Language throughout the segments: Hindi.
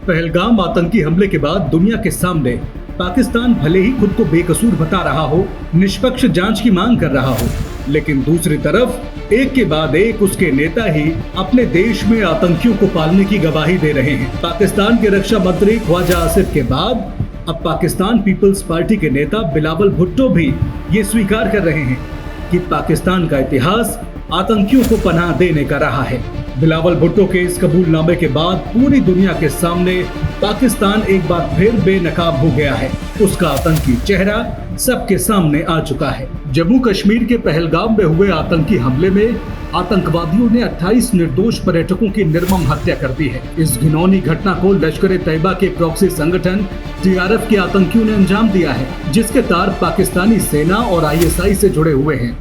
पहलगाम आतंकी हमले के बाद दुनिया के सामने पाकिस्तान भले ही खुद को बेकसूर बता रहा हो, निष्पक्ष जांच की मांग कर रहा हो, लेकिन दूसरी तरफ एक के बाद एक उसके नेता ही अपने देश में आतंकियों को पालने की गवाही दे रहे हैं। पाकिस्तान के रक्षा मंत्री ख्वाजा आसिफ के बाद अब पाकिस्तान पीपल्स पार्टी के नेता बिलावल भुट्टो भी ये स्वीकार कर रहे हैं कि पाकिस्तान का इतिहास आतंकियों को पनाह देने का रहा है। बिलावल भुट्टो के इस कबूलनामे के बाद पूरी दुनिया के सामने पाकिस्तान एक बार फिर बेनकाब हो गया है। उसका आतंकी चेहरा सबके सामने आ चुका है। जम्मू कश्मीर के पहलगाम में हुए आतंकी हमले में आतंकवादियों ने 28 निर्दोष पर्यटकों की निर्मम हत्या कर दी है। इस घिनौनी घटना को लश्कर-ए-तैयबा के प्रॉक्सी संगठन TRF के आतंकियों ने अंजाम दिया है, जिसके तार पाकिस्तानी सेना और ISI से जुड़े हुए हैं।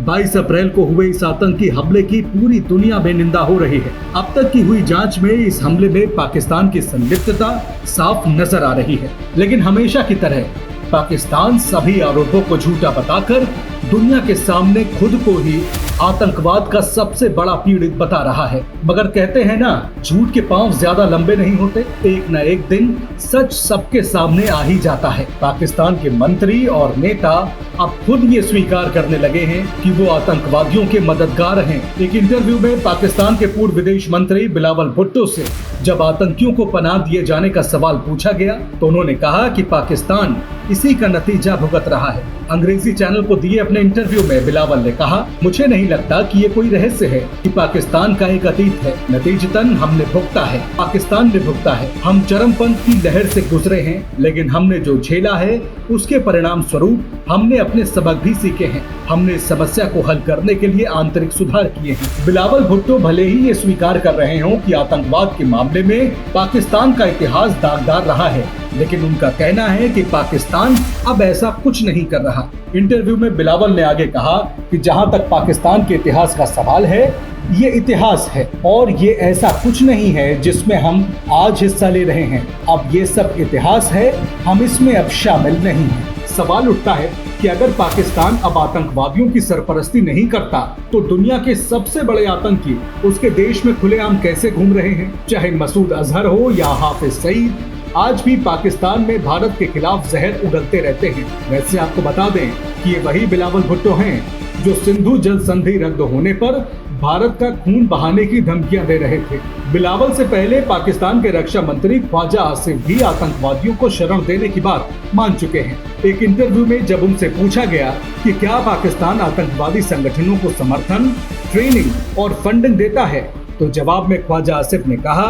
22 अप्रैल को हुए इस आतंकी हमले की पूरी दुनिया में निंदा हो रही है। अब तक की हुई जांच में इस हमले में पाकिस्तान की संलिप्तता साफ नजर आ रही है, लेकिन हमेशा की तरह पाकिस्तान सभी आरोपों को झूठा बताकर दुनिया के सामने खुद को ही आतंकवाद का सबसे बड़ा पीड़ित बता रहा है। मगर कहते हैं ना, झूठ के पांव ज्यादा लंबे नहीं होते। एक न एक दिन सच सबके सामने आ ही जाता है। पाकिस्तान के मंत्री और नेता अब खुद ये स्वीकार करने लगे हैं कि वो आतंकवादियों के मददगार हैं। एक इंटरव्यू में पाकिस्तान के पूर्व विदेश मंत्री बिलावल भुट्टो से जब आतंकियों को पनाह दिए जाने का सवाल पूछा गया तो उन्होंने कहा कि पाकिस्तान इसी का नतीजा भुगत रहा है। अंग्रेजी चैनल को दिए अपने इंटरव्यू में बिलावल ने कहा, मुझे नहीं लगता कि ये कोई रहस्य है कि पाकिस्तान का एक अतीत है। नतीजतन हमने भुगता है, पाकिस्तान ने भुगता है। हम चरमपंथ की लहर से गुजरे हैं, लेकिन हमने जो झेला है उसके परिणाम स्वरूप हमने अपने सबक भी सीखे हैं। हमने इस समस्या को हल करने के लिए आंतरिक सुधार किए हैं। बिलावल भुट्टो भले ही ये स्वीकार कर रहे हो कि आतंकवाद के मामले में पाकिस्तान का इतिहास दागदार रहा है, लेकिन उनका कहना है कि पाकिस्तान अब ऐसा कुछ नहीं कर रहा। इंटरव्यू में बिलावल ने आगे कहा कि जहां तक पाकिस्तान के इतिहास का सवाल है, ये इतिहास है और ये ऐसा कुछ नहीं है जिसमें हम आज हिस्सा ले रहे हैं। अब ये सब इतिहास है, हम इसमें अब शामिल नहीं हैं। सवाल उठता है कि अगर पाकिस्तान अब आतंकवादियों की सरपरस्ती नहीं करता तो दुनिया के सबसे बड़े आतंकी उसके देश में खुलेआम कैसे घूम रहे हैं? चाहे मसूद अजहर हो या हाफिज सईद, आज भी पाकिस्तान में भारत के खिलाफ जहर उगलते रहते हैं। वैसे आपको बता दें कि ये वही बिलावल भुट्टो हैं जो सिंधु जल संधि रद्द होने पर भारत का खून बहाने की धमकियां दे रहे थे। बिलावल से पहले पाकिस्तान के रक्षा मंत्री ख्वाजा आसिफ भी आतंकवादियों को शरण देने की बात मान चुके हैं। एक इंटरव्यू में जब उनसे पूछा गया कि क्या पाकिस्तान आतंकवादी संगठनों को समर्थन, ट्रेनिंग और फंडिंग देता है, तो जवाब में ख्वाजा आसिफ ने कहा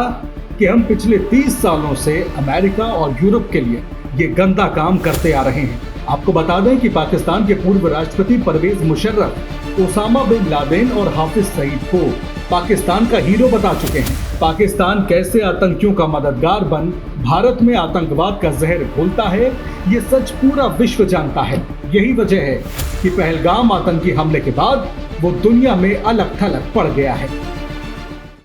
कि हम पिछले 30 सालों से अमेरिका और यूरोप के लिए ये गंदा काम करते आ रहे हैं। आपको बता दें कि पाकिस्तान के पूर्व राष्ट्रपति Parvez Musharraf Osama bin Laden और हाफिज सईद को पाकिस्तान का हीरो बता चुके हैं। पाकिस्तान कैसे आतंकियों का मददगार बन भारत में आतंकवाद का जहर घोलता है, ये सच पूरा विश्व जानता है। यही वजह है कि पहलगाम आतंकी हमले के बाद वो दुनिया में अलग थलग पड़ गया है।